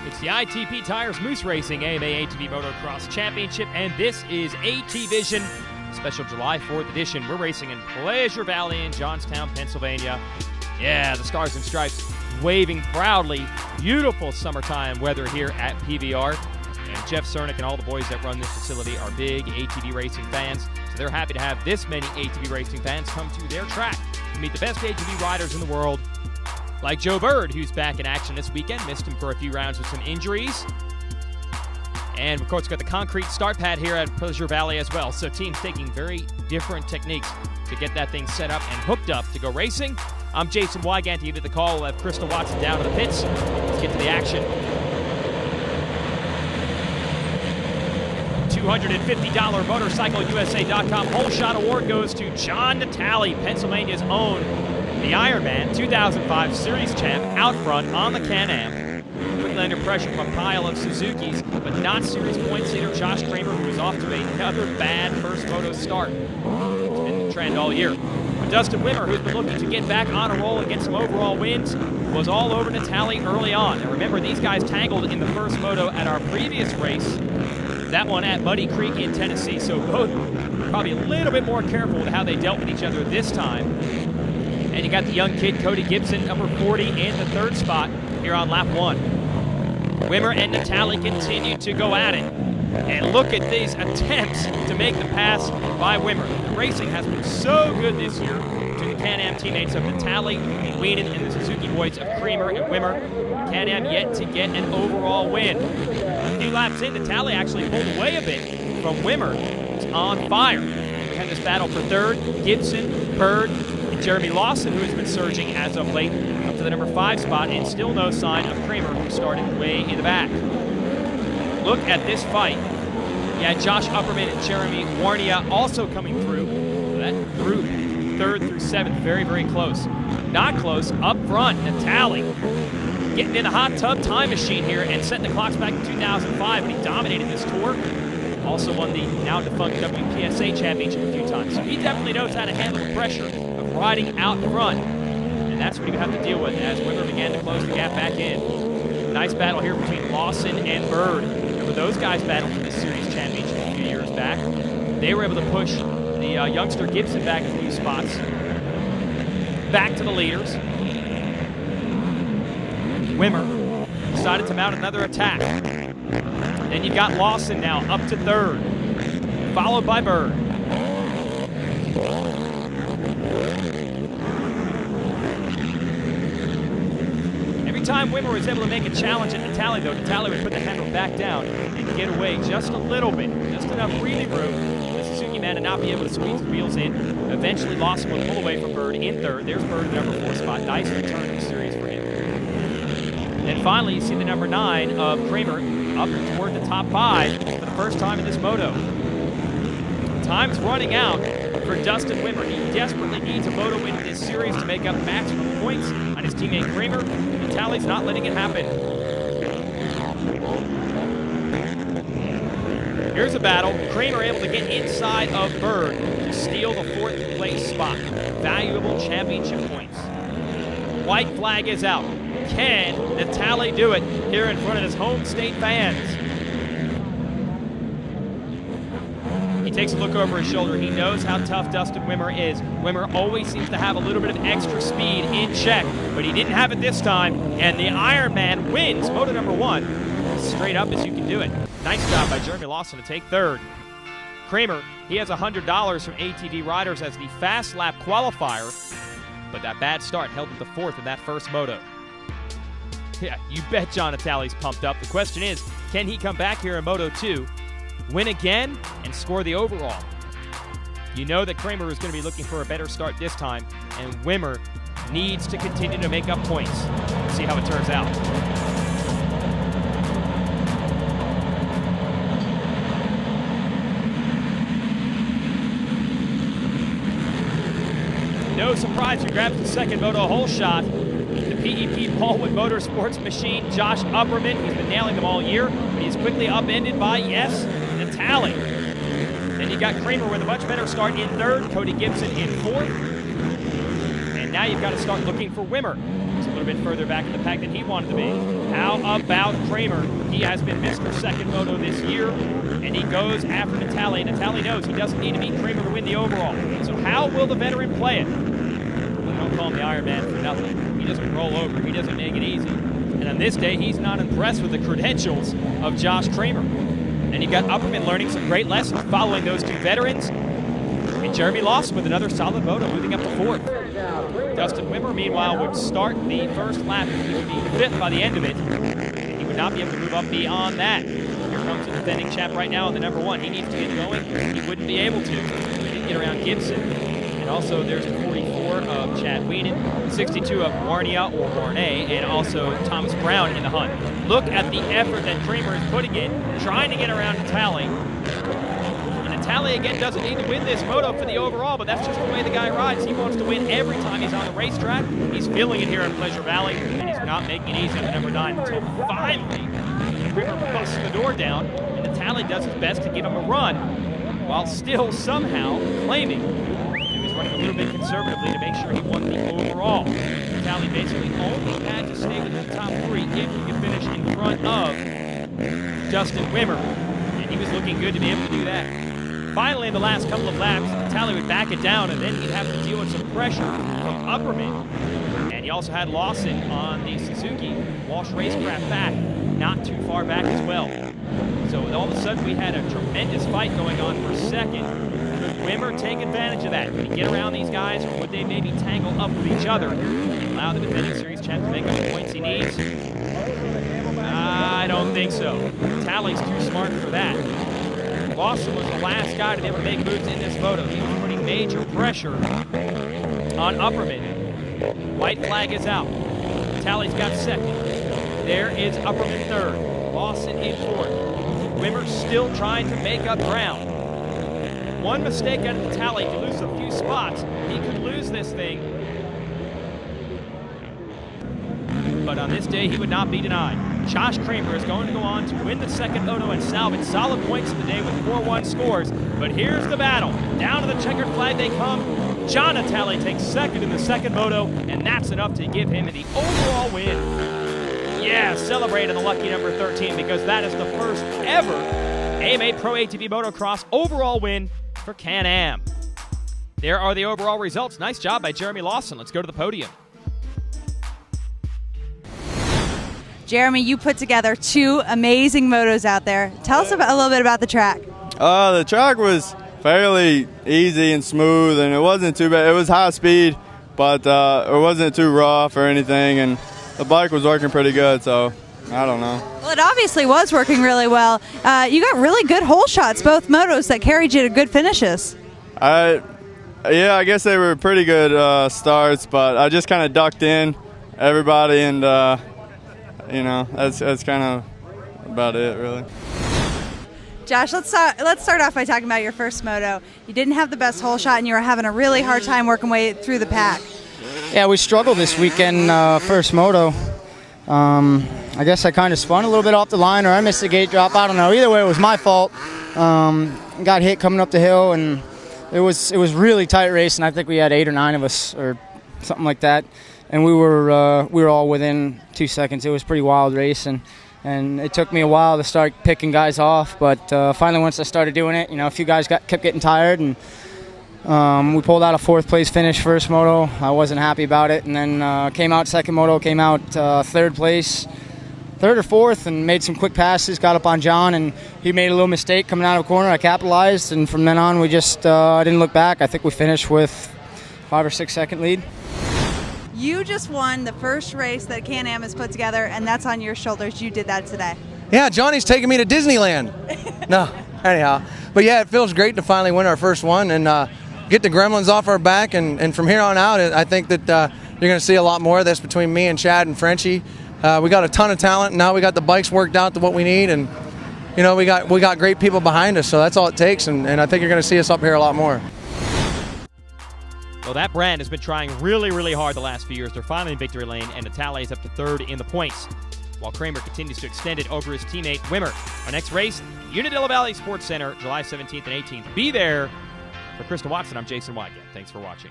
It's the ITP Tires Moose Racing AMA ATV Motocross Championship, and this is ATVision, special July 4th edition. We're racing in Pleasure Valley in Johnstown, Pennsylvania. Yeah, the Stars and Stripes waving proudly. Beautiful summertime weather here at PVR. And Jeff Cernick and all the boys that run this facility are big ATV racing fans, so they're happy to have this many ATV racing fans come to their track to meet the best ATV riders in the world, like Joe Bird, who's back in action this weekend. Missed him for a few rounds with some injuries. And, of course, got the concrete start pad here at Pleasure Valley as well. So teams taking very different techniques to get that thing set up and hooked up to go racing. I'm Jason Wygant to give it the call. We'll have Crystal Watson down to the pits. Let's get to the action. $250 MotorcycleUSA.com whole shot award goes to John Natale, Pennsylvania's own, the Ironman 2005 Series champ, out front on the Can-Am. Quickly under pressure from a pile of Suzukis, but not Series points leader Josh Kramer, who is off to another bad first moto start. It's been the trend all year. But Dustin Wimmer, who's been looking to get back on a roll and get some overall wins, was all over Natale early on. And remember, these guys tangled in the first moto at our previous race, that one at Muddy Creek in Tennessee, so both probably a little bit more careful with how they dealt with each other this time. And you got the young kid, Cody Gibson, number 40, in the third spot here on lap 1. Wimmer and Natale continue to go at it. And look at these attempts to make the pass by Wimmer. The racing has been so good this year to the Can-Am teammates of Natale, Weenan, and the Suzuki boys of Kramer and Wimmer. Can-Am yet to get an overall win. A few laps in, Natale actually pulled away a bit from Wimmer. It's on fire. We have this battle for third. Gibson, Bird, and Jeremy Lawson, who has been surging as of late, up to the number 5 spot, and still no sign of Kramer, who started way in the back. Look at this fight. You had Josh Upperman and Jeremy Warnia also coming through. That group, 3rd through 7th, very, very close. Not close, up front, Natale getting in a hot tub time machine here and setting the clocks back in 2005 when he dominated this tour. Also won the now-defunct WPSA championship a few times. So he definitely knows how to handle the pressure of riding out front. And that's what he would have to deal with as Wimmer began to close the gap back in. Nice battle here between Lawson and Bird. Remember, those guys battled for the Series championship a few years back. They were able to push the youngster Gibson back a few spots. Back to the leaders. Wimmer decided to mount another attack. Then you've got Lawson now up to 3rd, followed by Bird. Every time Wimmer was able to make a challenge at Natale, though, Natale would put the handle back down and get away just a little bit, just enough breathing room for the Suzuki man to not be able to squeeze the wheels in. Eventually, Lawson will pull away from Bird in 3rd. There's Bird, the number 4 spot. Nice return to the series for him. And finally, you see the number 9 of Kramer up toward the top 5 for the first time in this moto. Time's running out for Dustin Wimmer. He desperately needs a moto win in this series to make up maximum points on his teammate Kramer. Natale's not letting it happen. Here's a battle. Kramer able to get inside of Bird to steal the 4th place spot. Valuable championship points. White flag is out. Can Natale do it here in front of his home state fans? He takes a look over his shoulder. He knows how tough Dustin Wimmer is. Wimmer always seems to have a little bit of extra speed in check, but he didn't have it this time, and the Ironman wins moto number 1. As straight up as you can do it. Nice job by Jeremy Lawson to take 3rd. Kramer, he has $100 from ATV Riders as the fast lap qualifier, but that bad start held him to 4th in that first moto. Yeah, you bet John Natale's pumped up. The question is, can he come back here in Moto 2, win again, and score the overall? You know that Kramer is going to be looking for a better start this time, and Wimmer needs to continue to make up points. Let's see how it turns out. No surprise, he grabs the second moto hole shot. The PEP Baldwin Motorsports machine, Josh Upperman. He's been nailing them all year, but he's quickly upended by, yes, Natale. Then you got Kramer with a much better start in 3rd, Cody Gibson in 4th. And now you've got to start looking for Wimmer. It's a little little bit further back in the pack than he wanted to be. How about Kramer? He has been Mr. Second Moto this year, and he goes after Natale. Natale knows he doesn't need to beat Kramer to win the overall. So how will the veteran play it? We don't call him the Iron Man for nothing. He doesn't roll over. He doesn't make it easy. And on this day, he's not impressed with the credentials of Josh Kramer. And you've got Upperman learning some great lessons following those two veterans. And Jeremy Lawson with another solid moto, moving up to fourth. Dustin Wimmer, meanwhile, would start the first lap. He would be fifth by the end of it. And he would not be able to move up beyond that. Here comes the defending champ right now on the number one. He needs to get going. He wouldn't be able to. He didn't get around Gibson. And also there's the 44 of Chad Weenan, 62 of Warnia or Warnay, and also Thomas Brown in the hunt. Look at the effort that Kramer is putting in, trying to get around Natale. Natale, again, doesn't need to win this moto for the overall, but that's just the way the guy rides. He wants to win every time he's on the racetrack. He's feeling it here in Pleasure Valley, and he's not making it easy on the number 9 until finally Kramer busts the door down, and Natale does his best to give him a run, while still somehow claiming he was running a little bit conservatively to make sure he won the overall. Natale basically only had to stay within the top 3 if he could finish in front of Dustin Wimmer, and he was looking good to be able to do that. Finally, in the last couple of laps, Natale would back it down, and then he'd have to deal with some pressure from Upperman. And he also had Lawson on the Suzuki Walsh Racecraft back, not too far back as well. So all of a sudden, we had a tremendous fight going on for second. Could Wimmer take advantage of that? Could he get around these guys, or would they maybe tangle up with each other and allow the defending series champ to make up the points he needs? I don't think so. Natale's too smart for that. Lawson was the last guy to be able to make moves in this moto. He was putting major pressure on Upperman. White flag is out. Natale's got second. There is Upperman third. Lawson in fourth. Wimmer still trying to make up ground. One mistake out of Natale to lose a few spots. He could lose this thing. But on this day, he would not be denied. Josh Kramer is going to go on to win the second moto and salvage solid points of the day with 4-1 scores. But here's the battle. Down to the checkered flag they come. John Natale takes second in the second moto, and that's enough to give him the overall win. Yeah, celebrating the lucky number 13, because that is the first ever AMA Pro ATV Motocross overall win for Can-Am. There are the overall results. Nice job by Jeremy Lawson. Let's go to the podium. Jeremy, you put together 2 amazing motos out there. Tell us a little bit about the track. The track was fairly easy and smooth, and it wasn't too bad. It was high speed, but it wasn't too rough or anything, and the bike was working pretty good, so I don't know. Well, it obviously was working really well. You got really good hole shots, both motos, that carried you to good finishes. Yeah, I guess they were pretty good starts, but I just kind of ducked in everybody, and you know, that's kind of about it, really. Josh, let's start off by talking about your first moto. You didn't have the best hole shot, and you were having a really hard time working way through the pack. Yeah, we struggled this weekend, first moto. I guess I kind of spun a little bit off the line, or I missed the gate drop. I don't know. Either way, it was my fault. Got hit coming up the hill, and it was really tight race, and I think we had 8 or 9 of us, or something like that. And we were all within 2 seconds. It was a pretty wild race, and it took me a while to start picking guys off. But finally, once I started doing it, you know, a few guys kept getting tired, and we pulled out a 4th place finish first moto. I wasn't happy about it, and then came out second moto, came out 3rd place, 3rd or 4th, and made some quick passes. Got up on John, and he made a little mistake coming out of a corner. I capitalized, and from then on, we just didn't look back. I think we finished with 5 or 6 second lead. You just won the first race that Can-Am has put together, and that's on your shoulders. You did that today. Yeah, Johnny's taking me to Disneyland. No, anyhow. But yeah, it feels great to finally win our first one and get the gremlins off our back. And from here on out, I think that you're going to see a lot more of this between me and Chad and Frenchie. We got a ton of talent. Now we got the bikes worked out to what we need. And, you know, we got great people behind us, so that's all it takes. And I think you're going to see us up here a lot more. Well, that brand has been trying really, really hard the last few years. They're finally in victory lane, and Natale is up to 3rd in the points, while Kramer continues to extend it over his teammate Wimmer. Our next race, Unadilla Valley Sports Center, July 17th and 18th. Be there. For Krista Watson, I'm Jason Wygant. Thanks for watching.